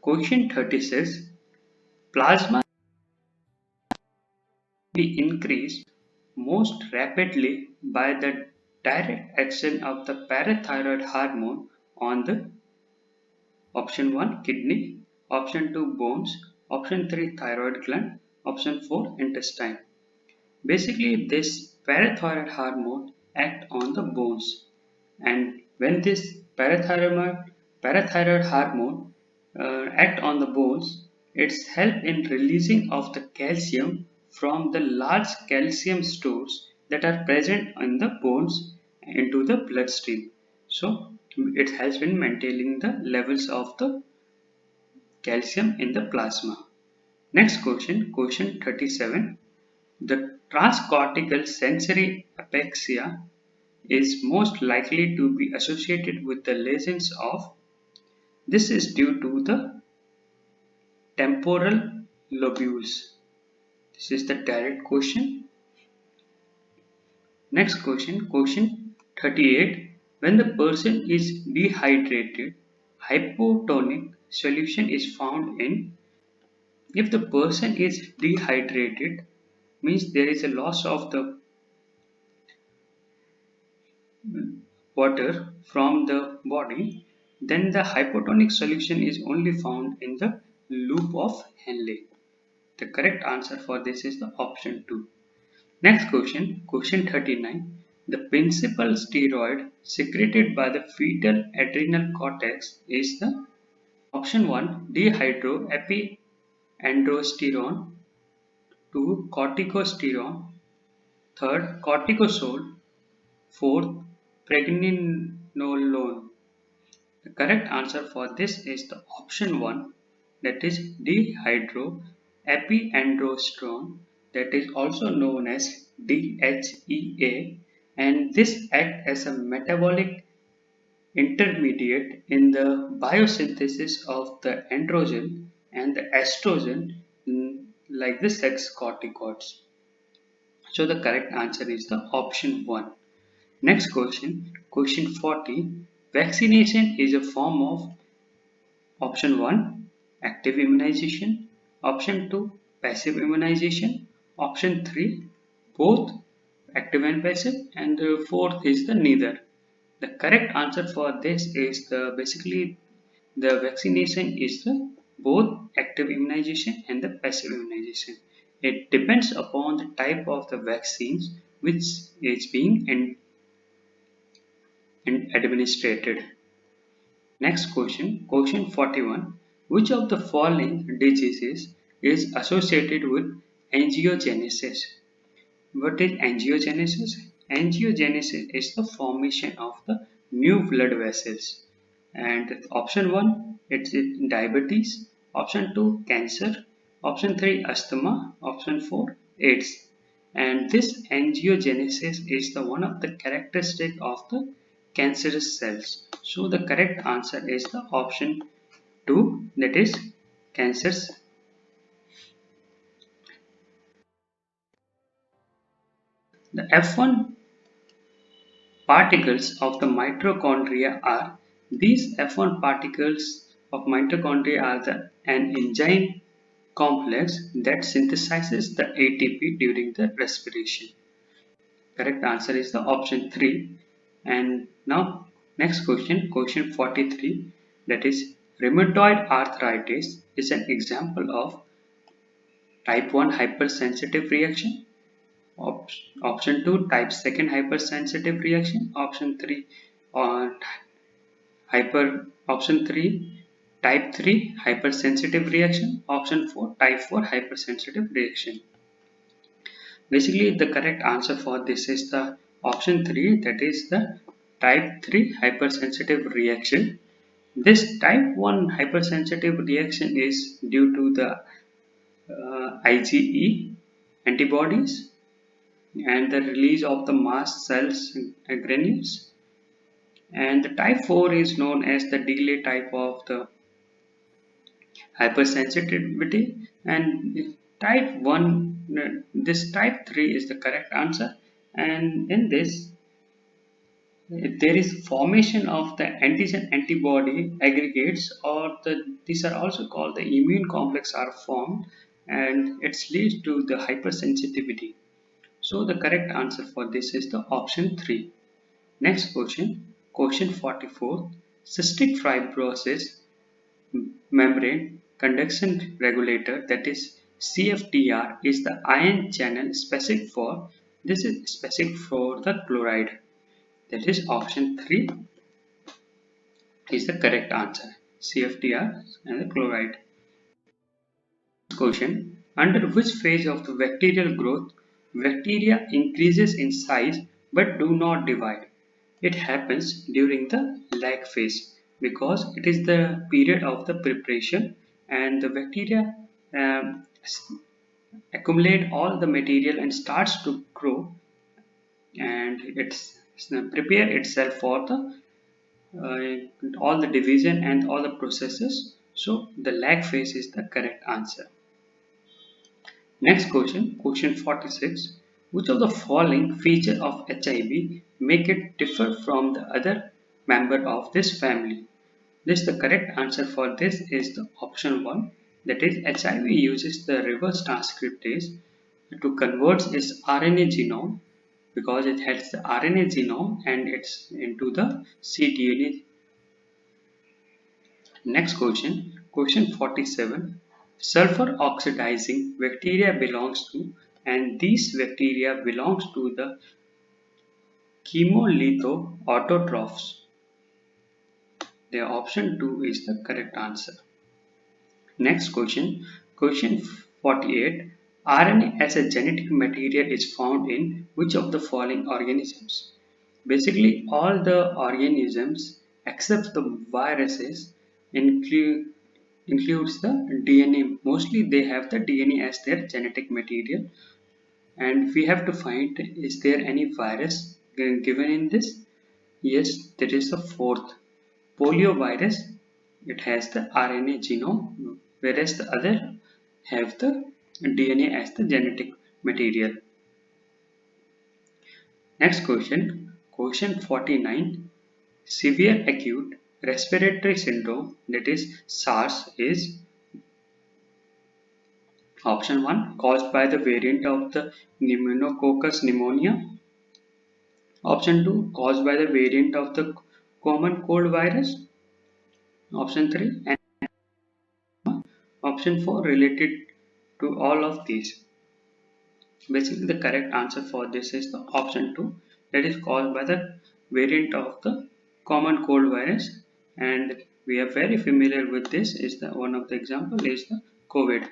Question 36. Plasma be increased most rapidly by the direct action of the parathyroid hormone on the option 1 kidney, option 2 bones, option 3 thyroid gland, option 4 intestine. Basically this parathyroid hormone act on the bones, and when this parathyroid hormone act on the bones, it's help in releasing of the calcium from the large calcium stores that are present in the bones into the bloodstream. So it helps in maintaining the levels of the calcium in the plasma. Next question 37. The transcortical sensory apraxia is most likely to be associated with the lesions of. This is due to the temporal lobules. This is the direct question. Next question 38. When the person is dehydrated, hypotonic solution is found in. If the person is dehydrated, means there is a loss of the water from the body, then the hypotonic solution is only found in the loop of Henle. The correct answer for this is the option 2. Next question 39. The principal steroid secreted by the fetal adrenal cortex is the option 1 dehydroepiandrosterone, 2 corticosterone, third cortisol, fourth pregnenolone. The correct answer for this is the option 1, that is dehydroepiandrosterone, that is also known as DHEA, and this acts as a metabolic intermediate in the biosynthesis of the androgen and the estrogen, like the sex corticoids. So the correct answer is the option 1. Next question 40. Vaccination is a form of option 1 active immunization, option 2 passive immunization, option 3 both active and passive, and the fourth is the neither. The correct answer for this is the vaccination is the both active immunization and the passive immunization. It depends upon the type of the vaccines which is being administered. Next question 41. Which of the following diseases is associated with angiogenesis? What is angiogenesis? Angiogenesis is the formation of the new blood vessels. And option 1, it's diabetes, option 2, cancer, option 3, asthma, option 4, AIDS. And this angiogenesis is the one of the characteristic of the cancerous cells. So the correct answer is the option 2, that is cancers. The F1 particles of the mitochondria are. These F1 particles of mitochondria are an enzyme complex that synthesizes the ATP during the respiration. Correct answer is the option 3. And now next question 43, that is rheumatoid arthritis is an example of type 1 hypersensitive reaction, option 2 type 2 hypersensitive reaction, uh, option 3 type 3 hypersensitive reaction, option 4 type 4 hypersensitive reaction. Basically the correct answer for this is the option 3, that is the type 3 hypersensitive reaction. This type 1 hypersensitive reaction is due to the IgE antibodies and the release of the mast cells granules, and the type 4 is known as the delay type of the hypersensitivity, and type 1 this type 3 is the correct answer. And in this there is formation of the antigen antibody aggregates, or these are also called the immune complex are formed, and it leads to the hypersensitivity. So the correct answer for this is the option 3. Next question, question 44. Cystic fibrosis membrane conduction regulator, that is CFTR, is the ion channel specific for, this is specific for the chloride. That is option 3 is the correct answer. CFTR and the chloride. Question, under which phase of the bacterial growth bacteria increases in size but do not divide? It happens during the lag phase, because it is the period of the preparation, and the bacteria um, accumulate all the material and starts to grow, and it's prepare itself for the all the division and all the processes. So the lag phase is the correct answer. Next question, question 46. Which of the following feature of HIV make it differ from the other member of this family? This the correct answer for this is the option 1. That is, HIV uses the reverse transcriptase to convert its RNA genome, because it has the RNA genome and it's into the cDNA. Next question, question 47. Sulfur oxidizing bacteria belongs to, and these bacteria belongs to the chemolithoautotrophs. The option 2 is the correct answer. Next question, question 48. RNA as a genetic material is found in which of the following organisms? Basically, all the organisms except the viruses includes the DNA. Mostly they have the DNA as their genetic material, and we have to find, is there any virus given in this? Yes, there is the fourth. Poliovirus, it has the RNA genome, whereas the other have the DNA as the genetic material. Next question, question 49. Severe acute respiratory syndrome, that is SARS, is option 1 caused by the variant of the pneumococcus pneumonia, option 2 caused by the variant of the common cold virus, option 3, and option 4 related to all of these. Basically, the correct answer for this is the option 2, that is caused by the variant of the common cold virus, and we are very familiar with this. Is the one of the example is the COVID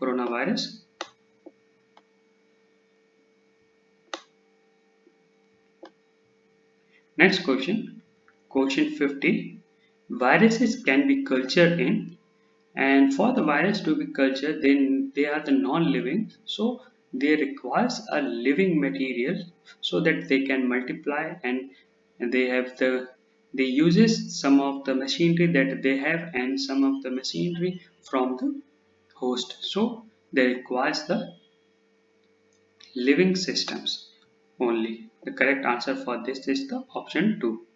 coronavirus. Next question, question 50. Viruses can be cultured in, and for the virus to be cultured, then they are the non-living, so they requires a living material so that they can multiply, and they have the, they uses some of the machinery that they have and some of the machinery from the host, so they requires the living systems only. The correct answer for this is the option 2.